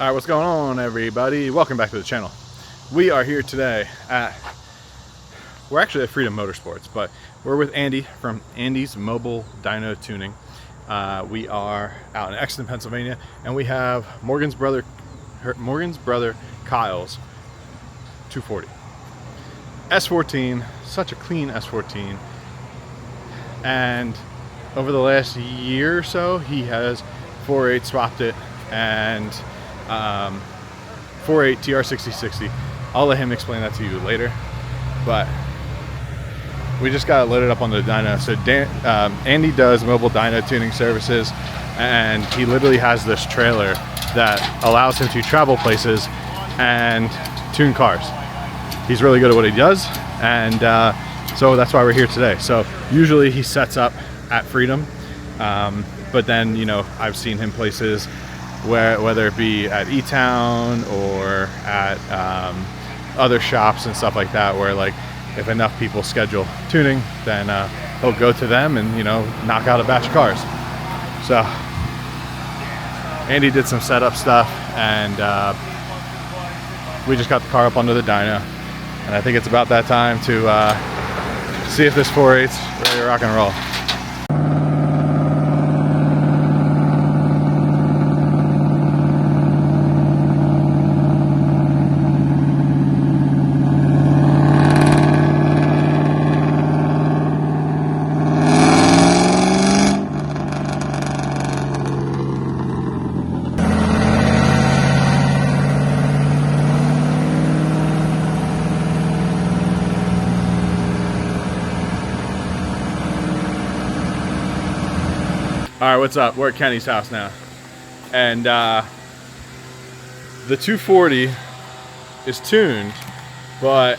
Alright, what's going on, everybody? Welcome back to the channel. We are here today we're actually at Freedom Motorsports, but we're with Andy from Andy's Mobile Dyno Tuning. We are out in Exton, Pennsylvania, and we have Morgan's brother Kyle's 240 S14. Such a clean S14, and over the last year or so he has 4.8 swapped it and 4.8 TR6060. I'll let him explain that to you later, but we just got it loaded up on the dyno. So Andy does mobile dyno tuning services, and he literally has this trailer that allows him to travel places and tune cars. He's really good at what he does, and so that's why we're here today. So usually he sets up at Freedom, but then, you know, I've seen him places whether it be at E-Town or at other shops and stuff like that, where like if enough people schedule tuning, then he'll go to them and, you know, knock out a batch of cars. So Andy did some setup stuff, and we just got the car up under the dyno, and I think it's about that time to see if this 4.8's ready to rock and roll. Alright, what's up? We're at Kenny's house now, and the 240 is tuned, but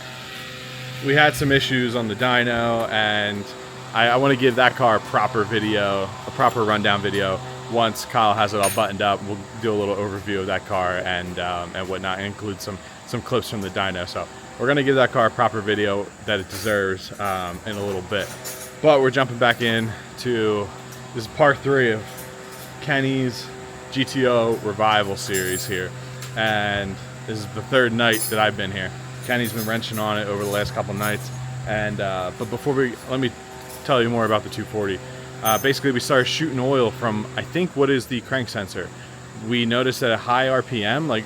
we had some issues on the dyno, and I want to give that car a proper video, a proper rundown video. Once Kyle has it all buttoned up, we'll do a little overview of that car and whatnot, and include some clips from the dyno. So we're going to give that car a proper video that it deserves in a little bit. But we're jumping back in to this is part 3 of Kenny's GTO revival series here, and this is the 3rd night that I've been here. Kenny's been wrenching on it over the last couple nights, and but let me tell you more about the 240. Basically, we started shooting oil from, I think, what is the crank sensor. We noticed at a high RPM, like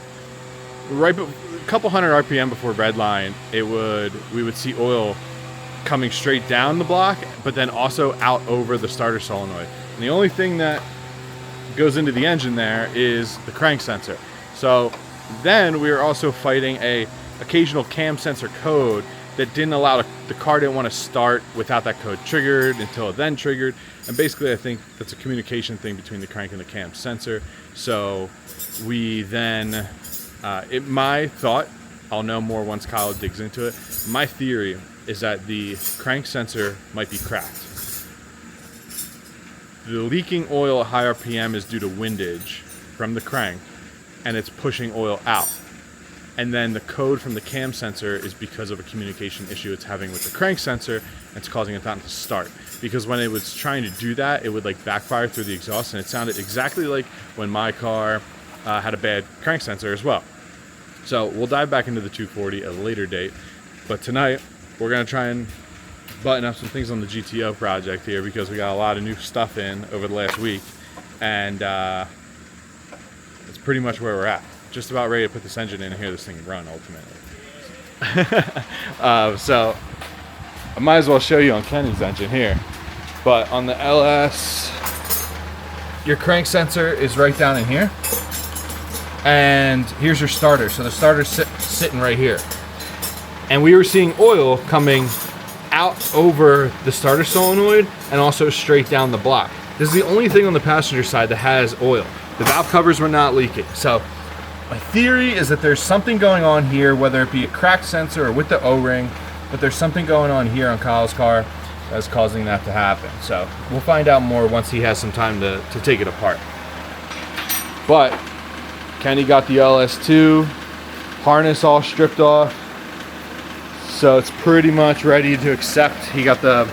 right a couple hundred RPM before red line, we would see oil coming straight down the block, but then also out over the starter solenoid. And the only thing that goes into the engine there is the crank sensor. So then we were also fighting a occasional cam sensor code that didn't allow the car didn't want to start without that code triggered until it then triggered. And basically, I think that's a communication thing between the crank and the cam sensor. So we then, my thought, I'll know more once Kyle digs into it. My theory is that the crank sensor might be cracked. The leaking oil at high RPM is due to windage from the crank, and it's pushing oil out. And then the code from the cam sensor is because of a communication issue it's having with the crank sensor, and it's causing it not to start. Because when it was trying to do that, it would like backfire through the exhaust, and it sounded exactly like when my car had a bad crank sensor as well. So we'll dive back into the 240 at a later date, but tonight we're going to try and button up some things on the GTO project here, because we got a lot of new stuff in over the last week, and it's pretty much where we're at. Just about ready to put this engine in and hear this thing run ultimately. So I might as well show you on Kenny's engine here. But on the LS, your crank sensor is right down in here, and here's your starter. So the starter's sitting right here. And we were seeing oil coming out over the starter solenoid and also straight down the block. This is the only thing on the passenger side that has oil. The valve covers were not leaking. So my theory is that there's something going on here, whether it be a cracked sensor or with the O-ring, but there's something going on here on Kyle's car that's causing that to happen. So we'll find out more once he has some time to take it apart. But Kenny got the LS2 harness all stripped off, so it's pretty much ready to accept. He got the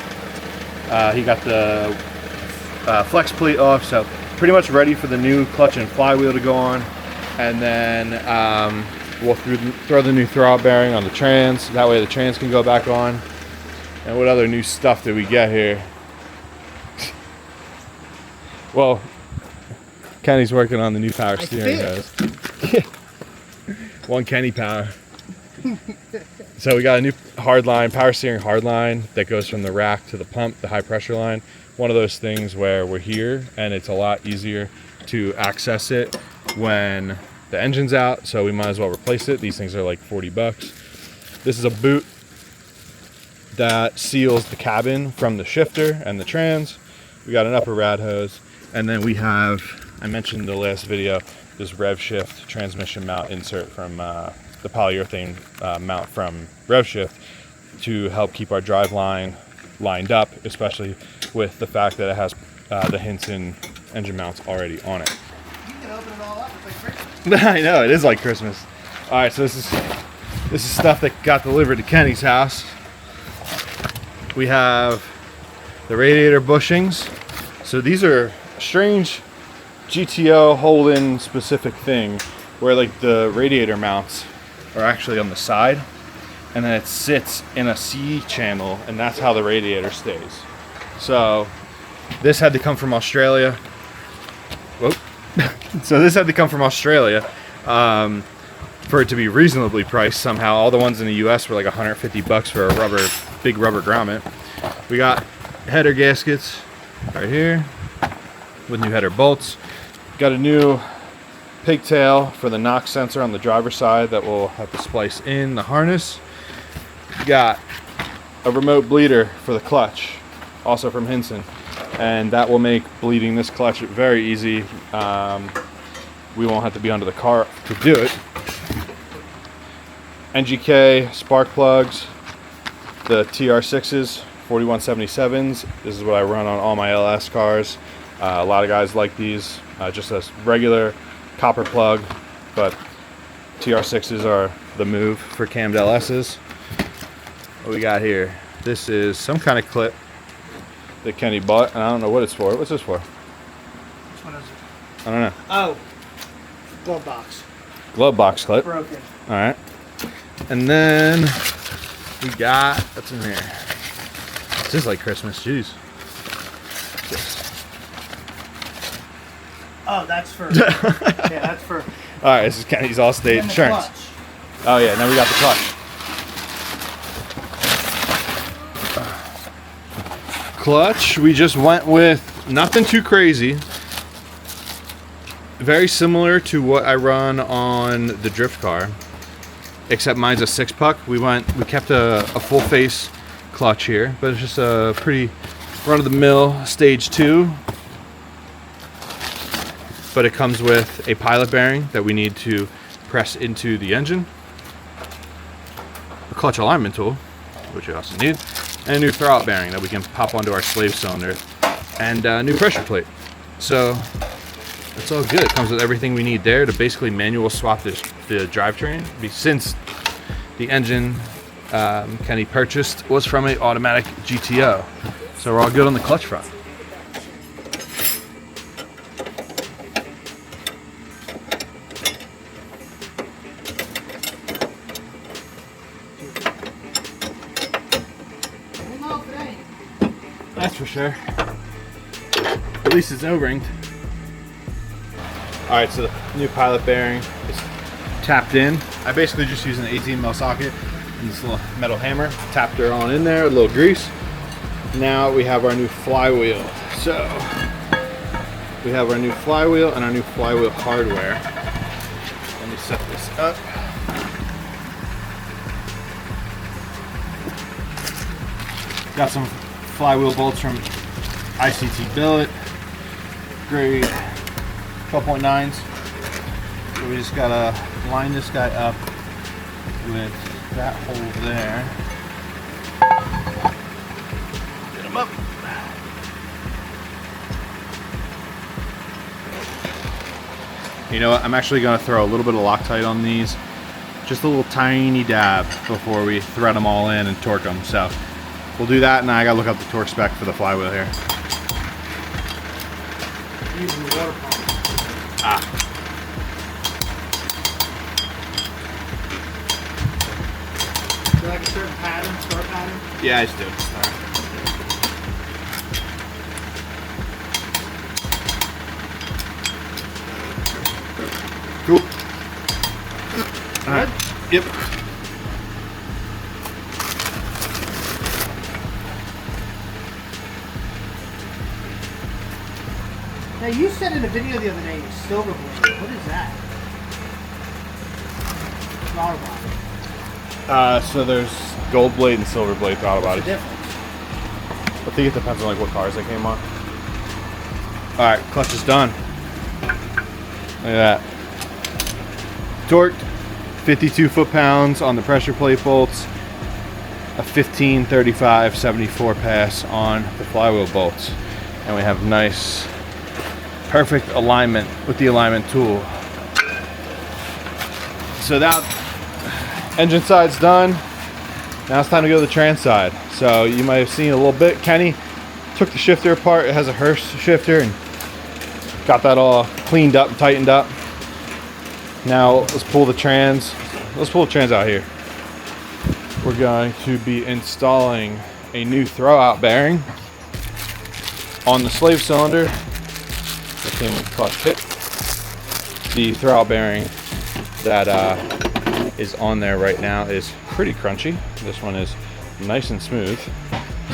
flex plate off, so pretty much ready for the new clutch and flywheel to go on. And then we'll throw the new throwout bearing on the trans. That way the trans can go back on. And what other new stuff did we get here? Well, Kenny's working on the new power steering hose. One Kenny power. So we got a new hardline, power steering hardline that goes from the rack to the pump, the high pressure line. One of those things where we're here and it's a lot easier to access it when the engine's out, so we might as well replace it. These things are like 40 bucks. This is a boot that seals the cabin from the shifter and the trans. We got an upper rad hose, and then we have, I mentioned in the last video, this rev shift transmission mount insert from the polyurethane mount from rev shift to help keep our drive line lined up, especially with the fact that it has the Hinson engine mounts already on it. You can open it all up. It's like Christmas. I know, it is like Christmas. All right, so this is stuff that got delivered to Kenny's house. We have the radiator bushings. So these are a strange GTO hold-in specific thing where like the radiator mounts are actually on the side, and then it sits in a C channel, and that's how the radiator stays. So this had to come from Australia. Whoop. So this had to come from Australia for it to be reasonably priced somehow. All the ones in the US were like 150 bucks for a big rubber grommet. We got header gaskets right here with new header bolts. Got a new pigtail for the knock sensor on the driver's side that will have to splice in the harness. Got a remote bleeder for the clutch, also from Hinson, and that will make bleeding this clutch very easy. We won't have to be under the car to do it. NGK spark plugs, the TR6s, 4177s. This is what I run on all my LS cars. A lot of guys like these, just a regular copper plug, but TR6s are the move for cammed LSs. What we got here? This is some kind of clip that Kenny bought, and I don't know what it's for. What's this for? Which one is it? I don't know. Oh, glove box. Glove box clip. Broken. All right. And then we got, what's in here? This is like Christmas. Jeez. What's this? Oh, that's for. Yeah, that's for. All right, this is Kenny's Allstate insurance. Clutch. Oh yeah, now we got the clutch. Clutch, we just went with nothing too crazy. Very similar to what I run on the drift car, except mine's a 6-puck. We kept a full face clutch here, but it's just a pretty run-of-the-mill stage 2. But it comes with a pilot bearing that we need to press into the engine, a clutch alignment tool, which you also need, and a new throwout bearing that we can pop onto our slave cylinder, and a new pressure plate. So it's all good. It comes with everything we need there to basically manual swap the drivetrain, since the engine Kenny purchased was from an automatic GTO. So we're all good on the clutch front. That's for sure. At least it's O-ringed. Alright, so the new pilot bearing is tapped in. I basically just use an 18mm socket and this little metal hammer. Tapped her on in there, a little grease. Now we have our new flywheel. So we have our new flywheel and our new flywheel hardware. Let me set this up. Got some flywheel bolts from ICT Billet, grade 12.9s. So we just gotta line this guy up with that hole there. Get him up. You know what? I'm actually gonna throw a little bit of Loctite on these, just a little tiny dab before we thread them all in and torque them. So we'll do that, and I gotta look up the torque spec for the flywheel here. Using the water pump. Ah. like a certain pattern, start pattern? Yeah, I just do. Cool. All right. Yep. Now you said in a video the other day, silver blade. What is that? Throttle body. So there's gold blade and silver blade throttle What's bodies. the difference? I think it depends on like what cars they came on. All right, clutch is done. Look at that. Torqued, 52 foot-pounds on the pressure plate bolts, a 15, 35, 74 pass on the flywheel bolts, and we have nice, perfect alignment with the alignment tool. So that engine side's done. Now it's time to go to the trans side. So you might have seen a little bit. Kenny took the shifter apart. It has a Hurst shifter and got that all cleaned up and tightened up. Now let's pull the trans. Let's pull the trans out here. We're going to be installing a new throwout bearing on the slave cylinder. That came with clutch kit. The throwout bearing that is on there right now is pretty crunchy. This one is nice and smooth.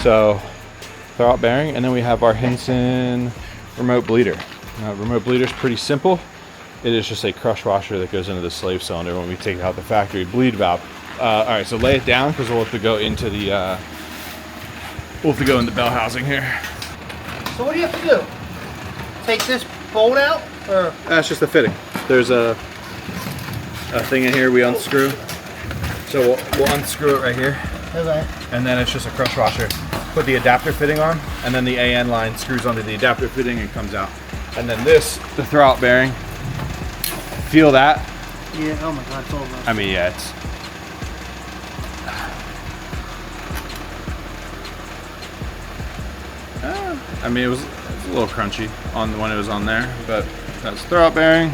So throwout bearing, and then we have our Hinson remote bleeder. Remote bleeder is pretty simple. It is just a crush washer that goes into the slave cylinder when we take out the factory bleed valve. All right, so lay it down because we'll have to go into the bell housing here. So what do you have to do? Take this bolt out, or? That's just the fitting. There's a thing in here we unscrew. So we'll unscrew it right here. Okay. And then it's just a crush washer. Put the adapter fitting on, and then the AN line screws onto the adapter fitting and comes out. And then this, the throwout bearing. Feel that? Yeah, oh my god, it's all rusty. I mean, yeah, it's... I mean, it was a little crunchy on when it was on there, but that's throwout bearing.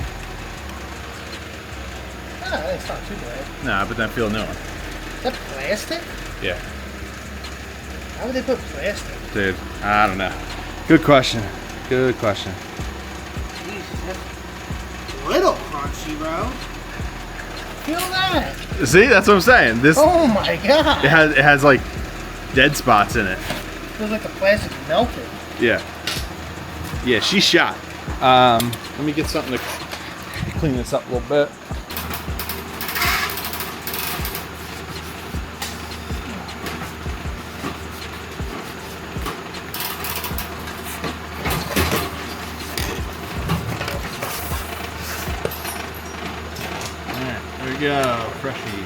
Ah, it's not too bad. Nah, but then feel a new one. Is that plastic? Yeah. How would they put plastic? Dude, I don't know. Good question. Good question. Jesus, that's a little crunchy, bro. Feel that. See, that's what I'm saying. This Oh my god. it has like dead spots in it. Feels like the plastic melted. Yeah. Yeah, she's shot. Let me get something to clean this up a little bit. Alright, there we go. Freshie.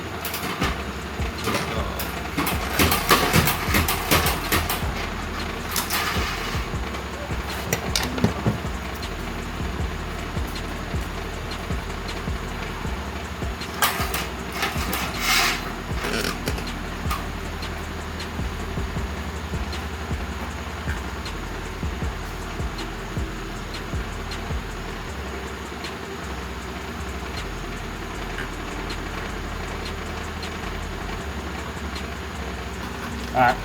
Alright.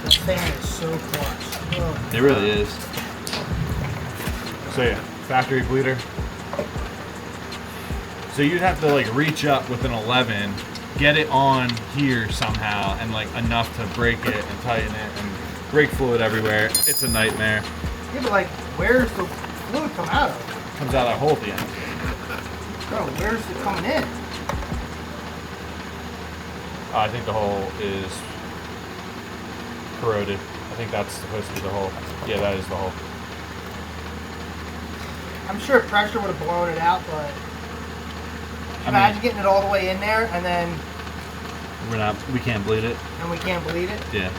The fan is so clutch. Oh. It really is. So yeah, factory bleeder. So you'd have to like reach up with an 11, get it on here somehow, and like enough to break it and tighten it, and brake fluid everywhere. It's a nightmare. Yeah, but like, where's the fluid come out of? Comes out that hole at the end. Bro, where's it coming in? I think the hole is corroded. I think that's supposed to be the hole. Yeah, that is the hole. I'm sure pressure would have blown it out, but imagine getting it all the way in there and then We can't bleed it. we can't bleed it. Yeah.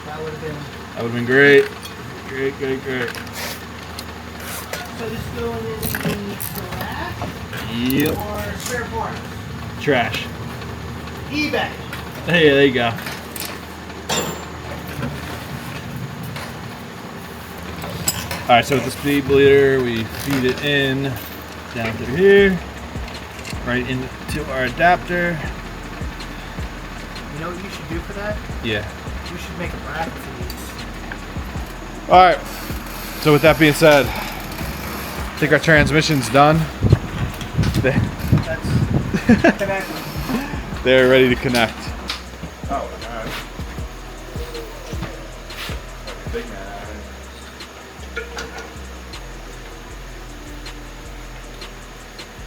That would have been. That would have been great. Great. So this going in the trash Yep. or spare parts? Trash. eBay. Hey, there you go. right, so with the speed bleeder, we feed it in down through here, right into our adapter. You know what you should do for that? Yeah. You should make a bracket for these. All right. So with that being said, I think our transmission's done. That's connected. They're ready to connect. Oh, all right. Big man out here.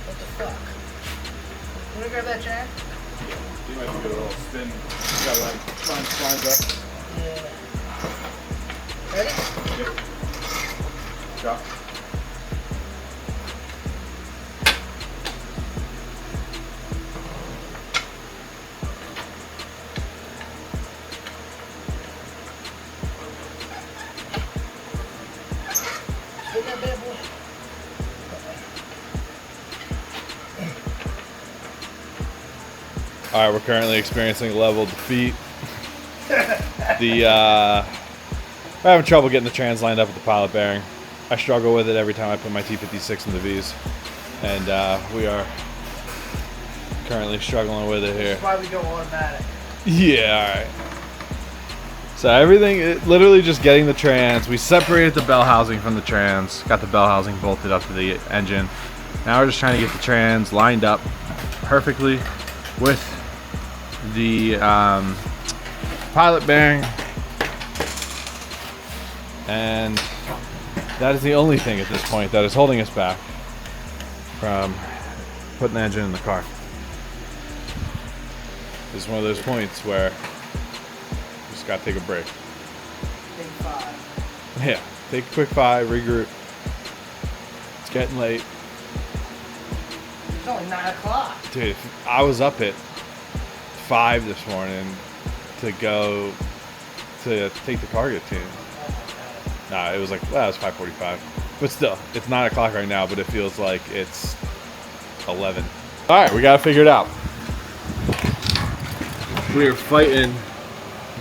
What the fuck? Wanna grab that jack? You might get a little spin. You gotta like try and slide up. Yeah. Ready? Yep. Drop. Spin that bad boy. All right, we're currently experiencing a level defeat. We're having trouble getting the trans lined up with the pilot bearing. I struggle with it every time I put my T56 in the V's, and we are currently struggling with it here. That's why we go automatic. Yeah, all right. So everything, literally just getting the trans. We separated the bell housing from the trans, got the bell housing bolted up to the engine. Now we're just trying to get the trans lined up perfectly with the pilot bearing, and that is the only thing at this point that is holding us back from putting the engine in the car. This is one of those points where you just gotta take a break. Big 5. Yeah, take a quick 5, regroup. It's getting late. It's only 9 o'clock. Dude, I was up at 5 this morning to go to take the car get tuned. Nah, it was like, well, it was 5:45. But still, it's 9 o'clock right now, but it feels like it's 11. All right, we gotta figure it out. We are fighting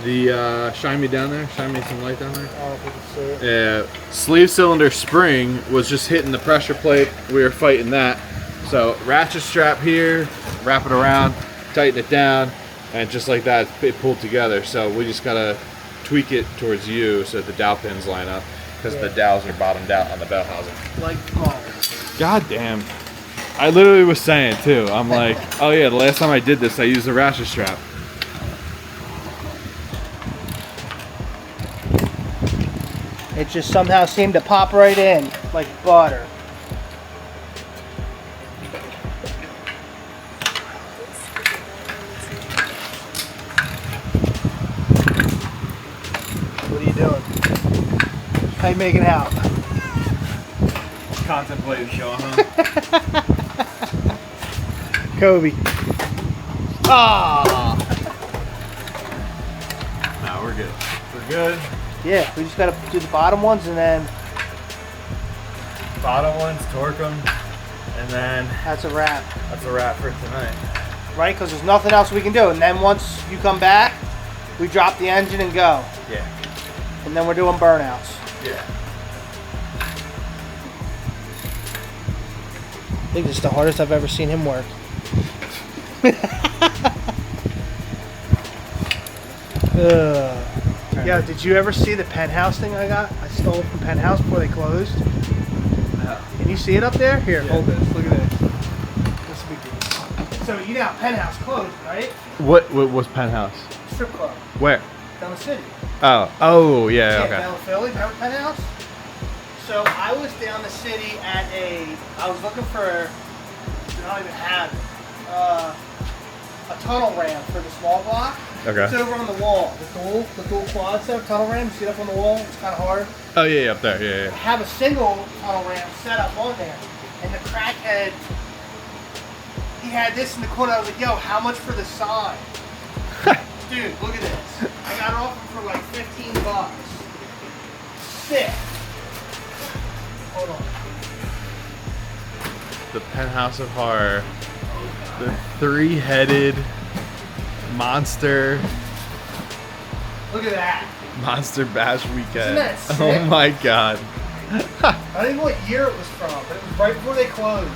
the, shine me down there, shine me some light down there. I don't know if you can see it. Sleeve cylinder spring was just hitting the pressure plate. We were fighting that. So ratchet strap here, wrap it around, tighten it down, and just like that, it pulled together. So we just gotta tweak it towards you so that the dowel pins line up, because the dowels are bottomed out on the bell housing. Like balls. God damn. I literally was saying too, I'm like, oh yeah, the last time I did this, I used the ratchet strap. It just somehow seemed to pop right in, like butter. What are you doing? How you making out? Contemplating showing, huh? Kobe. Ah. Nah, we're good. We're good. Yeah, we just gotta do the bottom ones and then Bottom ones, torque them, and then that's a wrap. that's a wrap for tonight. Right? Because there's nothing else we can do. And then once you come back, we drop the engine and go. Yeah. And then we're doing burnouts. Yeah. I think this is the hardest I've ever seen him work. Yo, did you ever see the penthouse thing I got? I stole from Penthouse before they closed. No. Can you see it up there? Here, Yeah. hold this. Look at this. This is a big deal. So you know how Penthouse closed, right? What was Penthouse? Strip club Where? down the city. Oh, yeah, okay. Down in Philly, remember Penthouse? So I was down the city at I was looking for, I don't even have it, a tunnel ramp for the small block. Okay. It's over on the wall. The dual quad set tunnel ramp. You see it up on the wall? It's kind of hard. Oh yeah, up there, yeah, I yeah. have a single tunnel ramp set up on there. And the crackhead, he had this in the corner. I was like, yo, how much for the sign? Dude, look at this. I got it off him for like 15 bucks. Sick. Hold on. The Penthouse of Horror. The three-headed monster Look at that. monster bash weekend. Isn't that sick? Oh my god. I don't even know what year it was from, but it was right before they closed.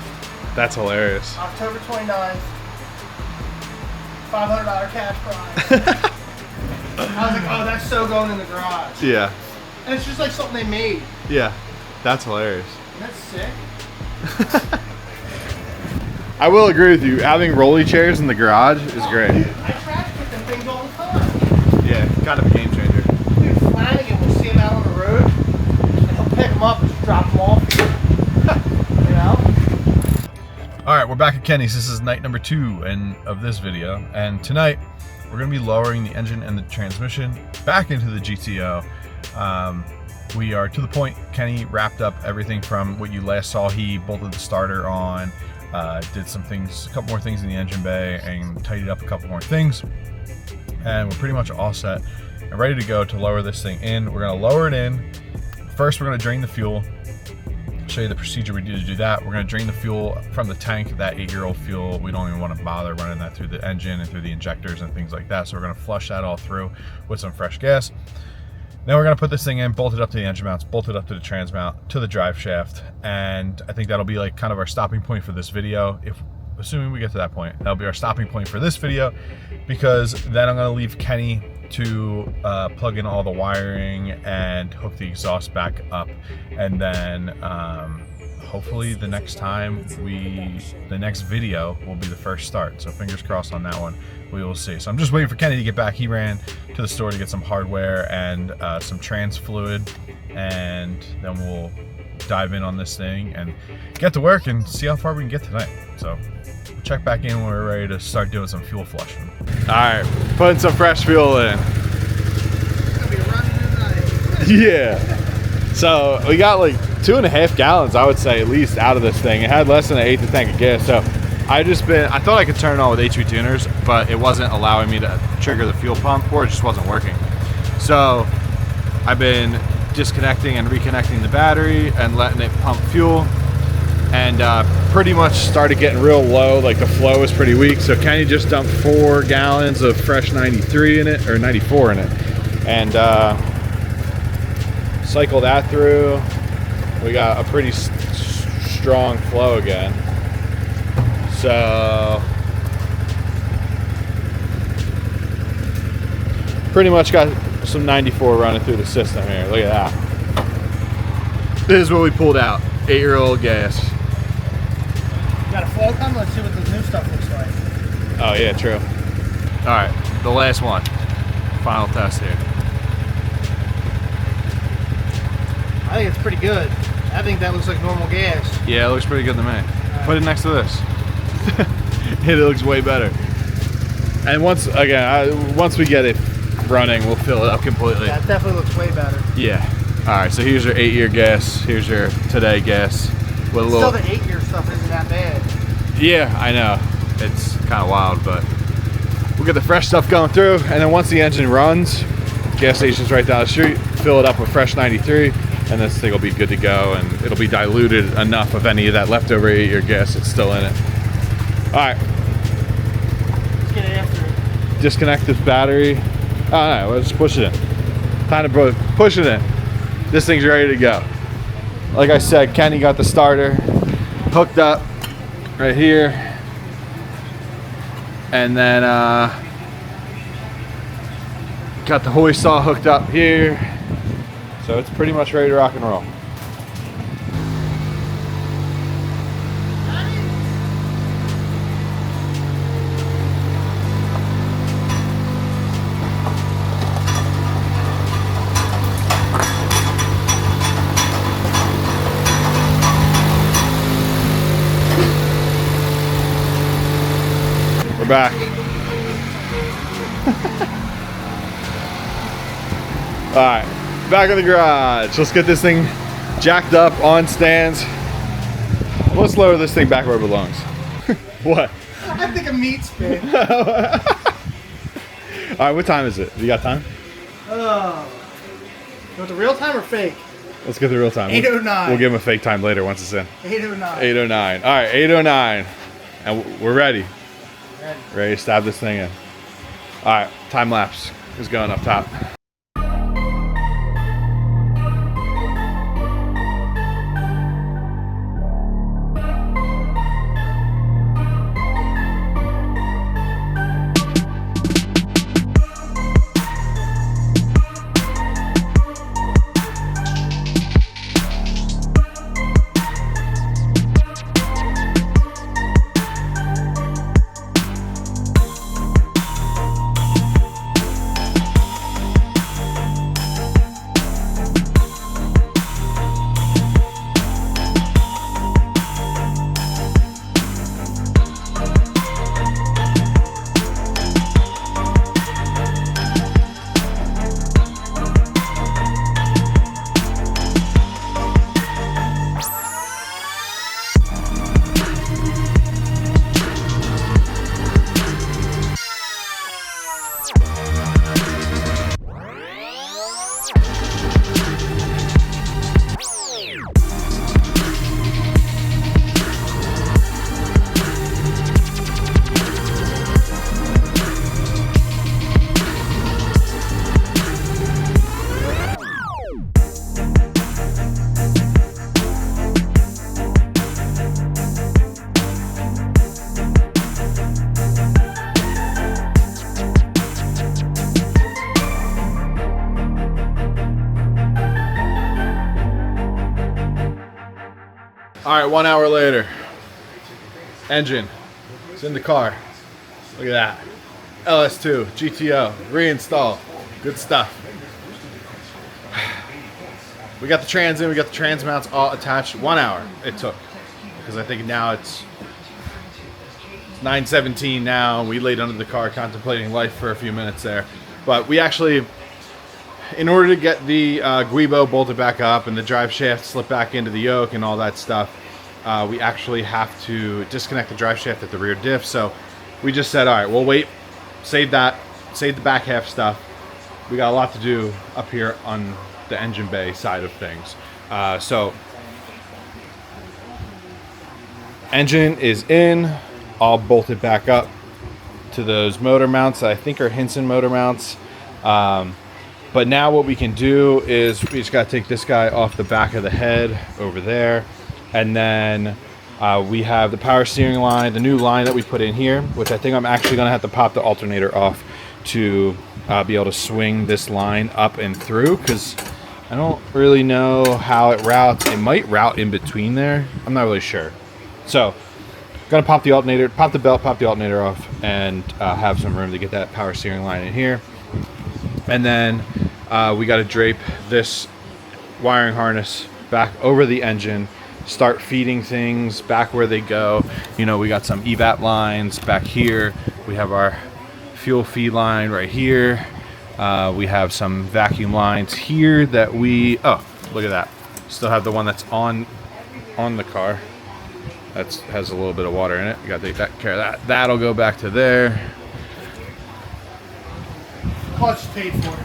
That's hilarious. October 29th. $500 cash prize. I was like, oh, that's so going in the garage. Yeah. And it's just like something they made. Yeah. That's hilarious. Isn't that sick? I will agree with you. Having rolly chairs in the garage is great. Dude, I trash pick them things all the time. Yeah, kind of a game changer. Dude, Flanagan will see them out on the road, and he'll pick them up and just drop them off. You know? All right, we're back at Kenny's. This is night number 2 of this video. And tonight, we're gonna be lowering the engine and the transmission back into the GTO. We are to the point. Kenny wrapped up everything from what you last saw. He bolted the starter on, did some things, a couple more things in the engine bay, and tidied up a couple more things. And we're pretty much all set and ready to go to lower this thing in. We're gonna lower it in. First, we're gonna drain the fuel. I'll show you the procedure we do to do that. We're gonna drain the fuel from the tank, that 8-year-old fuel. We don't even wanna bother running that through the engine and through the injectors and things like that. So we're gonna flush that all through with some fresh gas. Then we're gonna put this thing in, bolt it up to the engine mounts, bolt it up to the trans mount, to the drive shaft. And I think that'll be like kind of our stopping point for this video. Assuming we get to that point, that'll be our stopping point for this video, because then I'm gonna leave Kenny to plug in all the wiring and hook the exhaust back up. And then hopefully the next video will be the first start. So fingers crossed on that one. We will see. So I'm just waiting for Kenny to get back. He ran to the store to get some hardware and some trans fluid, and then we'll dive in on this thing and get to work and see how far we can get tonight. So we'll check back in when we're ready to start doing some fuel flushing. All right, putting some fresh fuel in. It's gonna be running tonight. Yeah. So we got like 2.5 gallons, I would say, at least out of this thing. It had less than an 1/8 tank of gas. So I thought I could turn it on with HV tuners, but it wasn't allowing me to trigger the fuel pump, or it just wasn't working. So I've been disconnecting and reconnecting the battery and letting it pump fuel, and pretty much started getting real low. Like the flow was pretty weak. So Kenny just dumped 4 gallons of fresh 93 in it, or 94 in it, and cycle that through. We got a pretty strong flow again. So pretty much got some 94 running through the system here. Look at that. This is what we pulled out. 8-year-old gas. You got a flow coming? Let's see what the new stuff looks like. Oh yeah, true. All right, the last one. Final test here. I think it's pretty good. I think that looks like normal gas. Yeah, it looks pretty good to me. Put it next to this. It looks way better. And once we get it running, we'll fill it up completely. Yeah, it definitely looks way better. Yeah. All right, so here's your 8-year gas. Here's your today gas. With a little. Still, the 8-year stuff isn't that bad. Yeah, I know. It's kind of wild, but we'll get the fresh stuff going through, and then once the engine runs, gas station's right down the street. Fill it up with fresh 93. And this thing will be good to go, and it'll be diluted enough of any of that leftover 8-year gas that's still in it. All right. Let's get after it. Disconnect this battery. Oh, no, let's push it in. Time to push it in. This thing's ready to go. Like I said, Kenny got the starter hooked up right here. And then got the hoist saw hooked up here. So it's pretty much ready to rock and roll. We're back. All right. Back in the garage. Let's get this thing jacked up on stands. Let's lower this thing back where it belongs. What? I think a meat spin. All right, what time is it? You got time? Oh. You want the real time or fake? Let's get the real time. 8:09. We'll give him a fake time later once it's in. 8:09. 8:09. All right, 8:09. And we're ready. Ready to stab this thing in. All right, time lapse is going up top. All right, 1 hour later. Engine. It's in the car. Look at that. LS2, GTO, reinstall. Good stuff. We got the trans in, we got the trans mounts all attached. 1 hour it took. Because I think now it's 9:17 now, and we laid under the car contemplating life for a few minutes there. But we actually, in order to get the Guibo bolted back up and the drive shaft slip back into the yoke and all that stuff, we actually have to disconnect the drive shaft at the rear diff. So we just said, all right, we'll wait, save the back half stuff. We got a lot to do up here on the engine bay side of things. So engine is in, all bolted back up to those motor mounts that I think are Hinson motor mounts. But now what we can do is we just got to take this guy off the back of the head over there. And then we have the power steering line, the new line that we put in here, which I think I'm actually going to have to pop the alternator off to be able to swing this line up and through, because I don't really know how it routes. It might route in between there. I'm not really sure. So going to pop the alternator, pop the belt, pop the alternator off, and have some room to get that power steering line in here. And then we got to drape this wiring harness back over the engine, start feeding things back where they go. You know, we got some evap lines back here. We have our fuel feed line right here. We have some vacuum lines here that we, oh, look at that. Still have the one that's on the car. That has a little bit of water in it. You got to take care of that. That'll go back to there. Clutch paid for.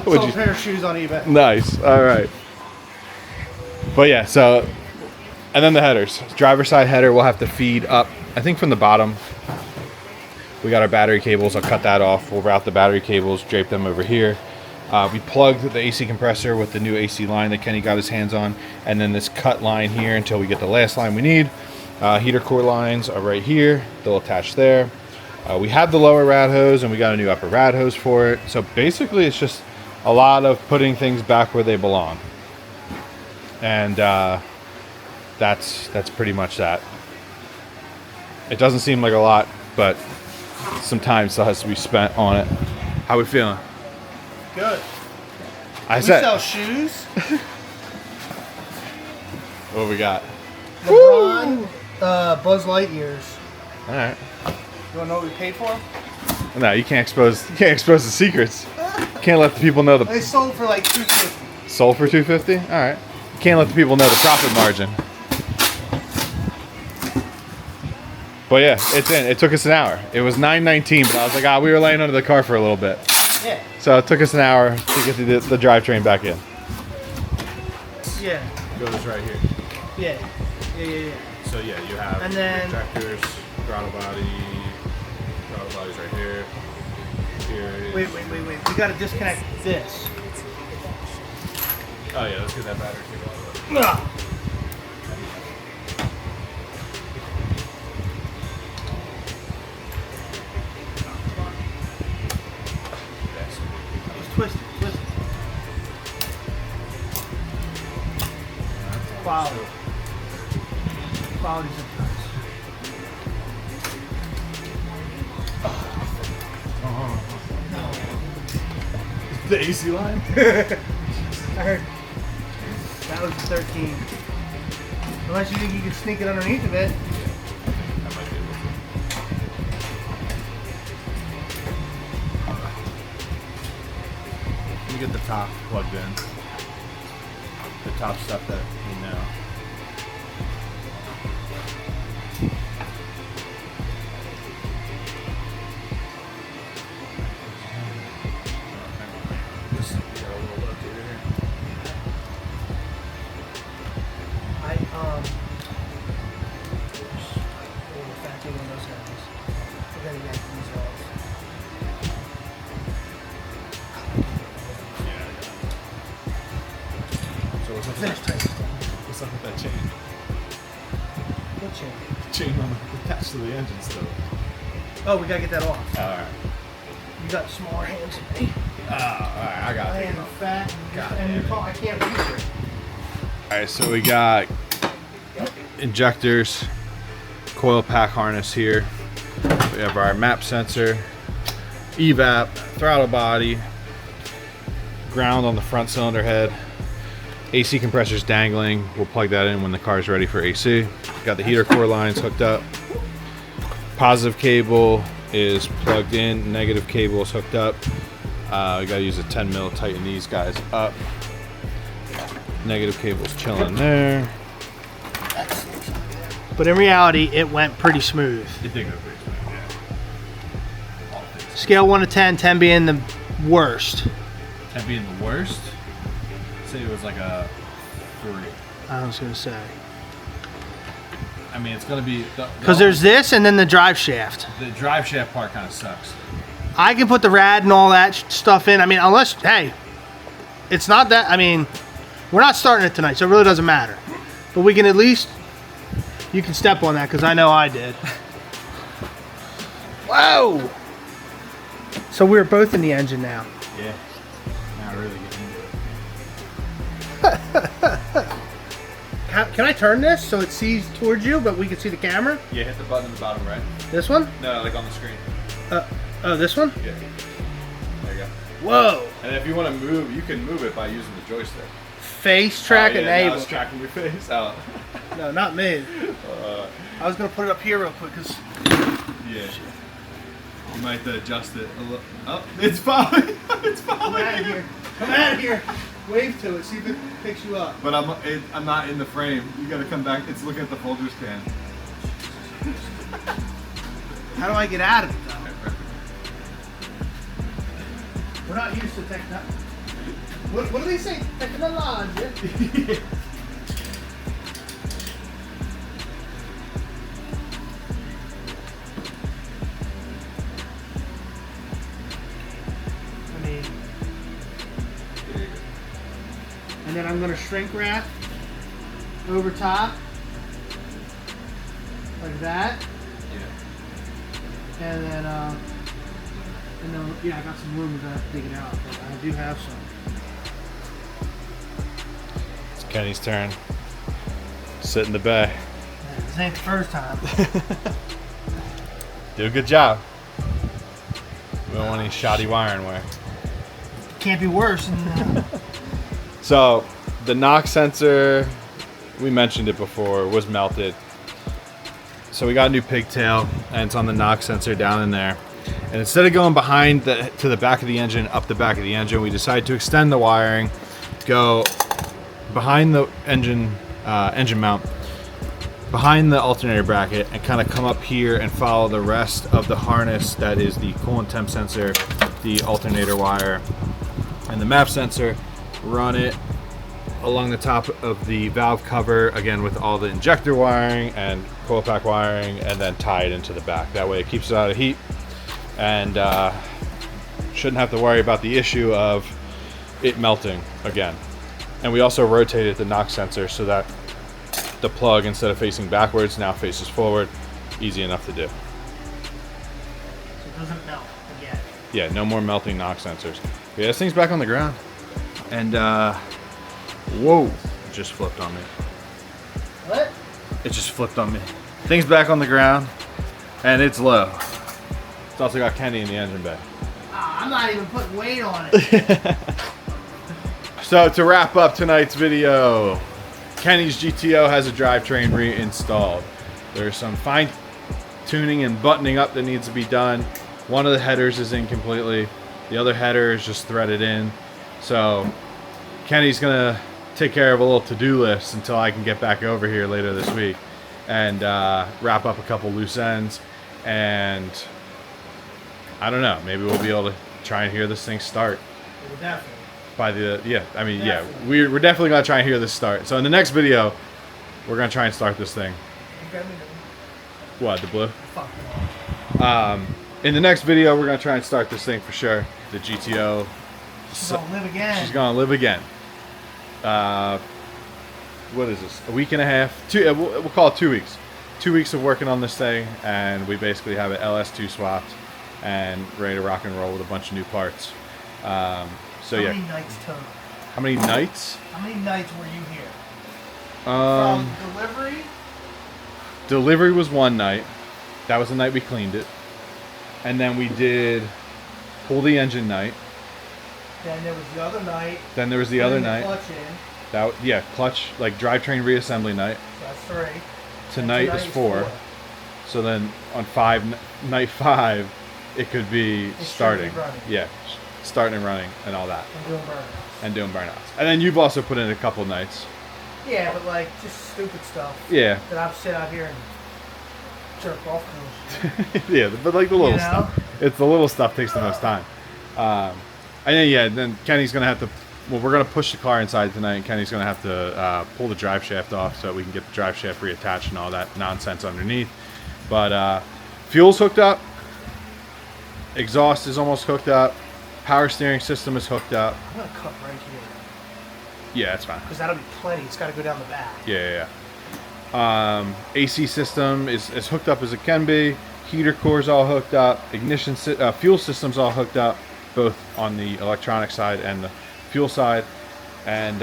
Sold a pair of shoes on eBay. Nice. All right. But yeah, so, and then the headers. Driver side header we'll have to feed up, I think from the bottom. We got our battery cables. I'll cut that off. We'll route the battery cables, drape them over here. We plugged the AC compressor with the new AC line that Kenny got his hands on, and then this cut line here until we get the last line we need. Heater core lines are right here. They'll attach there. We have the lower rad hose, and we got a new upper rad hose for it. So basically it's just a lot of putting things back where they belong. And that's pretty much that. It doesn't seem like a lot, but some time still has to be spent on it. How we feeling? Good. I We said. sell shoes. What we got? LeBron, Buzz Lightyears. All right. You wanna know what we paid for them? No, you can't expose the secrets. Can't let the people know They sold for like $250. sold for $250. All right. You can't let the people know the profit margin. But yeah, it's in. It took us an hour. It was 9:19, but I was like, we were laying under the car for a little bit. Yeah. So it took us an hour to get the drivetrain back in. Yeah. Goes right here. Yeah. Yeah. So yeah, you have And then- tractors, throttle body's right here. Here is. Wait. We gotta disconnect this. Oh yeah, let's get that battery cable out of Ugh. Twist it. Quality. Quality sometimes. the AC line? I heard that was the 13. Unless you think you can sneak it underneath of it. I might be able to. Let me get the top plugged in. The top stuff that we know. What's up with that chain? What chain? Chain attached to the engine still. Oh, we gotta get that off. Alright. You got smaller hands than me. Alright, I got I it. am fat God and damn it. I can't reach it. All right, so we got injectors, coil pack harness here. We have our map sensor, evap, throttle body, ground on the front cylinder head, AC compressors dangling. We'll plug that in when the car is ready for AC. Got the heater core lines hooked up. Positive cable is plugged in, negative cable is hooked up. We gotta use a 10 mil to tighten these guys up. Negative cable's chilling there. But in reality, it went pretty smooth. You think it pretty smooth, yeah. Scale 1 to 10, 10 being the worst. 10 being the worst? Say it was like a 3. I was gonna say. I mean, it's gonna be Because there's this and then the drive shaft. the drive shaft part kind of sucks. I can put the rad and all that stuff in. I mean, unless, hey, it's not that, I mean, we're not starting it tonight, so it really doesn't matter. But we can at least, you can step on that because I know I did. Whoa! So we're both in the engine now. Yeah. Now really getting into it. Can I turn this so it sees towards you, but we can see the camera? Yeah, hit the button in the bottom right. This one? No, like on the screen. Oh, this one? Yeah. There you go. Whoa! And if you want to move, you can move it by using the joystick. Face track Oh, yeah, now enabled. it's tracking your face out. No, not me. I was gonna put it up here real quick because Yeah. You might adjust it a little. Oh, it's following. It's come following out of you. here. Come out of here. Wave to it. See if it picks you up. But I'm not in the frame. You gotta come back. It's looking at the folder scan. How do I get out of it though? We're not used to technology. What do they say? Technology. I mean, and then I'm going to shrink wrap over top like that. Yeah. And then, yeah, I got some room to dig it out, but I do have some. It's Kenny's turn. Sit in the bay. Yeah, this ain't the first time. Do a good job. We don't want any shoddy wiring wear. Can't be worse than So, the knock sensor, we mentioned it before, was melted. So we got a new pigtail, and it's on the knock sensor down in there. And instead of going behind to the back of the engine, up the back of the engine, we decided to extend the wiring, go behind the engine mount, behind the alternator bracket, and kind of come up here and follow the rest of the harness that is the coolant temp sensor, the alternator wire, and the map sensor. Run it along the top of the valve cover, again with all the injector wiring and coil pack wiring, and then tie it into the back. That way it keeps it out of heat and shouldn't have to worry about the issue of it melting again. And we also rotated the knock sensor so that the plug, instead of facing backwards, now faces forward. Easy enough to do. so it doesn't melt again. Yeah, no more melting knock sensors. But yeah, this thing's back on the ground. And whoa, it just flipped on me. What? It just flipped on me. Thing's back on the ground, and it's low. It's also got Kenny in the engine bay. I'm not even putting weight on it. So to wrap up tonight's video, Kenny's GTO has a drivetrain reinstalled. There's some fine tuning and buttoning up that needs to be done. One of the headers is in completely. The other header is just threaded in. So Kenny's gonna take care of a little to-do list until I can get back over here later this week and wrap up a couple loose ends. And I don't know, maybe we'll be able to try and hear this thing start. Well, definitely. By the, yeah, I mean, yeah, we're definitely gonna try and hear this start. So in the next video, we're gonna try and start this thing. What, the blue? Fuck. In the next video, we're gonna try and start this thing for sure. The GTO. She's gonna live again. She's gonna live again. What is this? A week and a half? We'll call it 2 weeks. 2 weeks of working on this thing, and we basically have it LS2 swapped and ready to rock and roll with a bunch of new parts. So How yeah. many nights total? How many nights? How many nights were you here? From delivery. Delivery was one night. That was the night we cleaned it. And then we did pull the engine night. Then there was the other night. Then there was the other night. Clutch in. Clutch, like drivetrain reassembly night. So that's 3. Tonight is 4. So then on night 5, it could be starting. Yeah, starting and running and all that. And doing burnouts. And then you've also put in a couple nights. Yeah, but like just stupid stuff. Yeah. That I've sit out here and jerk off to. Yeah, but like the little stuff. It's the little stuff takes the most time. And then Kenny's gonna have to. Well, we're gonna push the car inside tonight, and Kenny's gonna have to pull the drive shaft off so that we can get the drive shaft reattached and all that nonsense underneath. But fuel's hooked up. Exhaust is almost hooked up. Power steering system is hooked up. I'm gonna cut right here. Yeah, that's fine. Because that'll be plenty. It's got to go down the back. Yeah. AC system is as hooked up as it can be. Heater core's all hooked up. Ignition, fuel system's all hooked up, both on the electronic side and the fuel side. And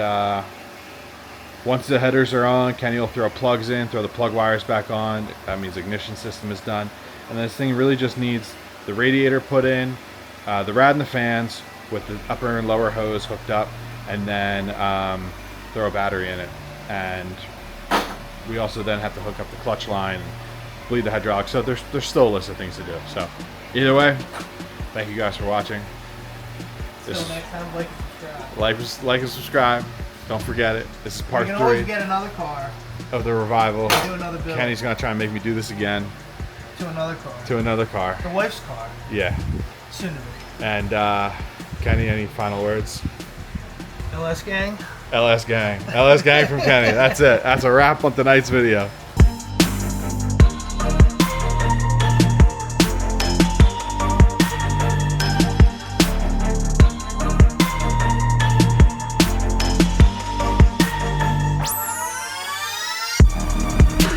once the headers are on, Kenny will throw plugs in, throw the plug wires back on. That means ignition system is done. And this thing really just needs the radiator put in, the rad and the fans with the upper and lower hose hooked up, and then throw a battery in it. And we also then have to hook up the clutch line and bleed the hydraulics. So there's still a list of things to do. So either way, thank you guys for watching. Until next time, like and subscribe. Like and subscribe. Don't forget it. This is part 3. You can always get another car. Of the revival. Do another build. Kenny's gonna try and make me do this again. To another car. To another car. The wife's car. Yeah. Soon to be. And Kenny, any final words? LS gang. LS gang. LS gang from Kenny. That's it. That's a wrap on tonight's video.